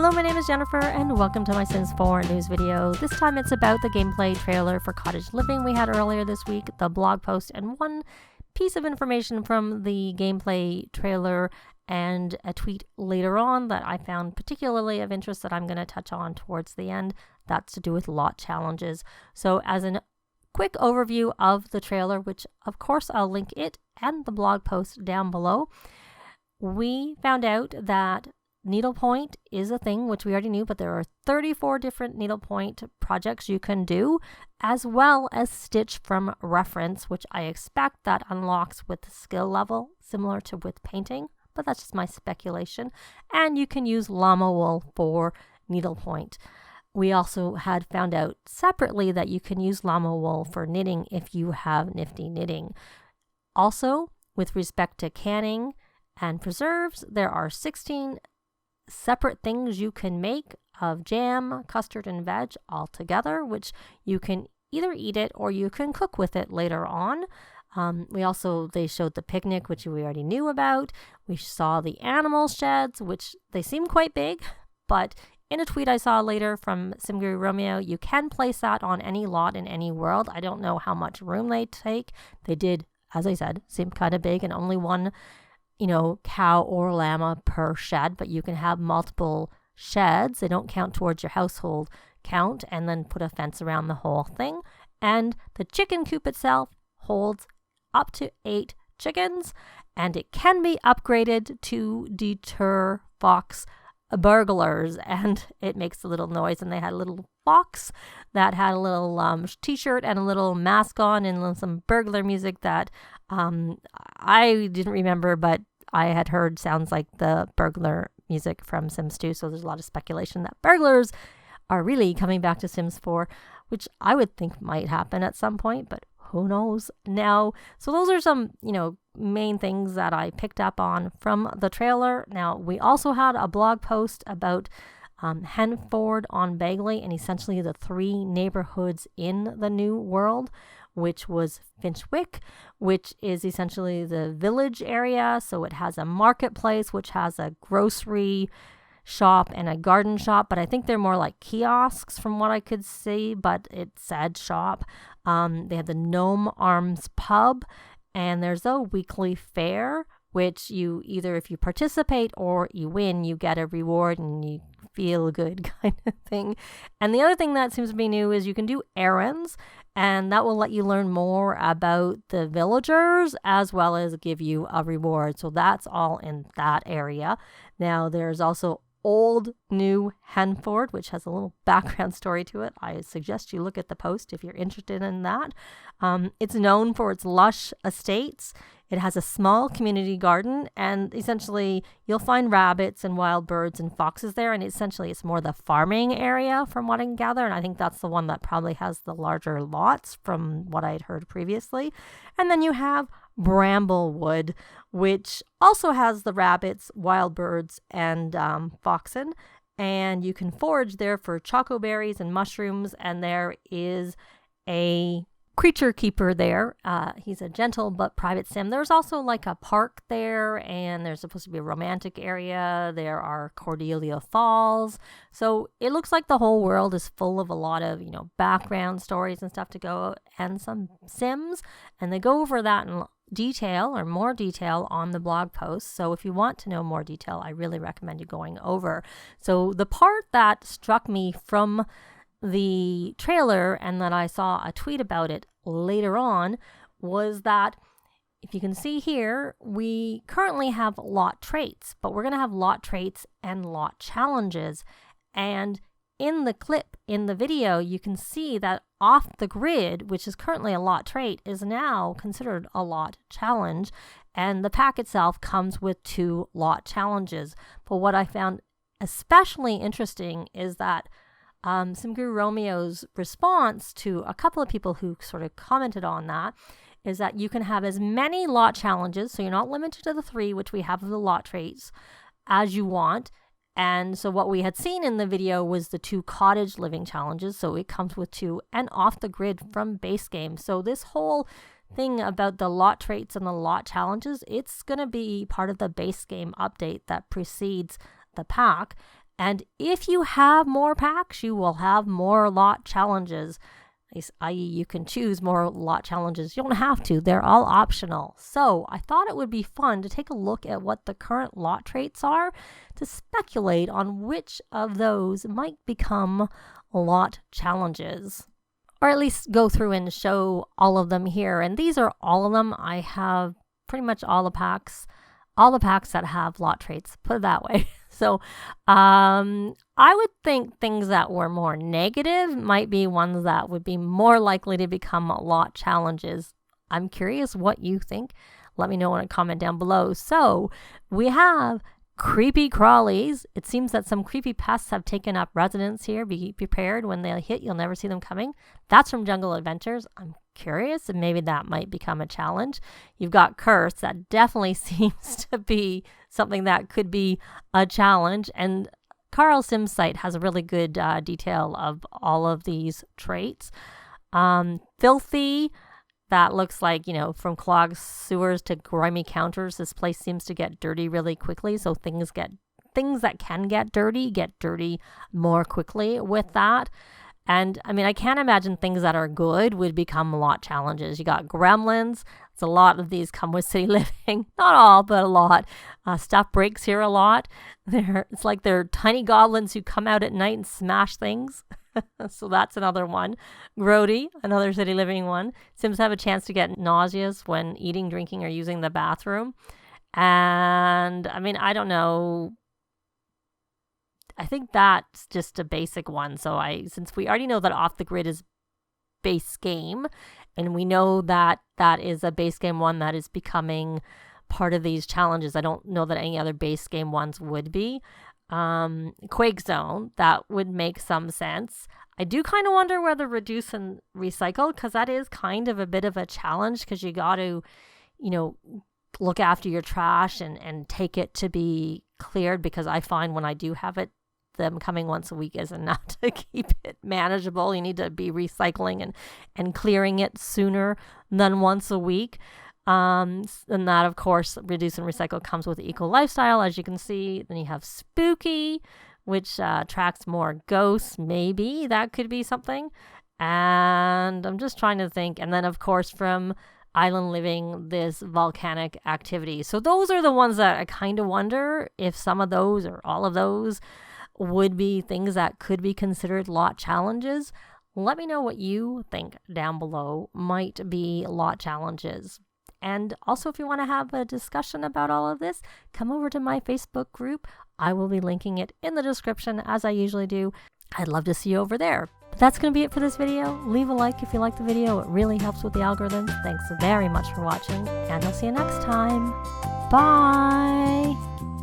Hello, my name is Jennifer and welcome to my Sims 4 news video. This time it's about the gameplay trailer for Cottage Living we had earlier this week, the blog post, and one piece of information from the gameplay trailer and a tweet later on that I found particularly of interest that I'm going to touch on towards the end. That's to do with lot challenges. So as a quick overview of the trailer, which of course I'll link it and the blog post down below, we found out that needlepoint is a thing, which we already knew, but there are 34 different needlepoint projects you can do, as well as stitch from reference, which I expect that unlocks with the skill level, similar to with painting, but that's just my speculation. And you can use llama wool for needlepoint. We also had found out separately that you can use llama wool for knitting if you have nifty knitting. Also, with respect to canning and preserves, there are 16 separate things you can make of jam, custard, and veg all together, which you can either eat it or you can cook with it later on. They showed the picnic, which we already knew about. We saw the animal sheds, which they seem quite big, but in a tweet I saw later from Simguru Romeo, you can place that on any lot in any world. I don't know how much room they take. They did, as I said, seem kind of big and only one cow or llama per shed, but you can have multiple sheds. They don't count towards your household count, and then put a fence around the whole thing. And the chicken coop itself holds up to 8 chickens, and it can be upgraded to deter fox burglars, and it makes a little noise. And they had a little fox that had a little t-shirt and a little mask on and some burglar music that I didn't remember, but I had heard sounds like the burglar music from Sims 2, so there's a lot of speculation that burglars are really coming back to Sims 4, which I would think might happen at some point, but who knows now. So those are some, main things that I picked up on from the trailer. Now, we also had a blog post about Henford on Bagley and essentially the 3 neighborhoods in the new world, which was Finchwick, which is essentially the village area. So it has a marketplace, which has a grocery shop and a garden shop, but I think they're more like kiosks from what I could see, but it said shop. They have the Gnome Arms pub, and there's a weekly fair, which you either, if you participate or you win, you get a reward and you feel good kind of thing. And the other thing that seems to be new is you can do errands, and that will let you learn more about the villagers as well as give you a reward. So that's all in that area. Now there's also Old New Henford, which has a little background story to it. I suggest you look at the post if you're interested in that. It's known for its lush estates. It has a small community garden, and essentially you'll find rabbits and wild birds and foxes there, and essentially it's more the farming area from what I can gather, and I think that's the one that probably has the larger lots from what I'd heard previously. And then you have Bramblewood, which also has the rabbits, wild birds, and foxen, and you can forage there for chocoberries and mushrooms, and there is a creature keeper there. He's a gentle but private sim. There's also like a park there, and there's supposed to be a romantic area. There are Cordelia Falls. So it looks like the whole world is full of a lot of, background stories and stuff to go, and some sims. And they go over that in detail or more detail on the blog post. So if you want to know more detail, I really recommend you going over. So the part that struck me from the trailer, and that I saw a tweet about it later on, was that if you can see here, we currently have lot traits, but we're going to have lot traits and lot challenges. And in the clip in the video, you can see that off the grid, which is currently a lot trait, is now considered a lot challenge. And the pack itself comes with 2 lot challenges. But what I found especially interesting is that Simguru Romeo's response to a couple of people who sort of commented on that is that you can have as many lot challenges, so you're not limited to the 3, which we have of the lot traits, as you want. And so what we had seen in the video was the 2 cottage living challenges, so it comes with 2, and off the grid from base game. So this whole thing about the lot traits and the lot challenges, it's going to be part of the base game update that precedes the pack. And if you have more packs, you will have more lot challenges, i.e. you can choose more lot challenges. You don't have to. They're all optional. So I thought it would be fun to take a look at what the current lot traits are to speculate on which of those might become lot challenges. Or at least go through and show all of them here. And these are all of them. I have pretty much all the packs that have lot traits, put it that way. So I would think things that were more negative might be ones that would be more likely to become lot challenges. I'm curious what you think. Let me know in a comment down below. So we have creepy crawlies. It seems that some creepy pests have taken up residence here. Be prepared. When they hit, you'll never see them coming. That's from Jungle Adventures. I'm curious, and maybe that might become a challenge. You've got curse. That definitely seems to be something that could be a challenge. And Carl Sim's site has a really good detail of all of these traits. Filthy. That looks like, from clogged sewers to grimy counters. This place seems to get dirty really quickly. So things that can get dirty more quickly with that. And I mean, I can't imagine things that are good would become lot challenges. You got gremlins. A lot of these come with City Living. Not all, but a lot. Stuff breaks here a lot. It's like they're tiny goblins who come out at night and smash things. So that's another one. Grody, another City Living one. Sims have a chance to get nauseous when eating, drinking, or using the bathroom. And I mean, I don't know. I think that's just a basic one. So since we already know that Off the Grid is base game, and we know that that is a base game one that is becoming part of these challenges, I don't know that any other base game ones would be. Quake Zone, that would make some sense. I do kind of wonder whether reduce and recycle, because that is kind of a bit of a challenge, because you got to, look after your trash and take it to be cleared, because I find when I do have it, them coming once a week is enough to keep it manageable. You need to be recycling and clearing it sooner than once a week. And that, of course, reduce and recycle comes with eco lifestyle, as you can see. Then you have spooky, which attracts more ghosts. Maybe that could be something. And I'm just trying to think. And then, of course, from Island Living, this volcanic activity. So those are the ones that I kind of wonder if some of those or all of those would be things that could be considered lot challenges. Let me know what you think down below might be lot challenges. And also, if you want to have a discussion about all of this, come over to my Facebook group. I will be linking it in the description, as I usually do. I'd love to see you over there. But that's going to be it for this video. Leave a like if you like the video. It really helps with the algorithms. Thanks very much for watching, and I'll see you next time. Bye!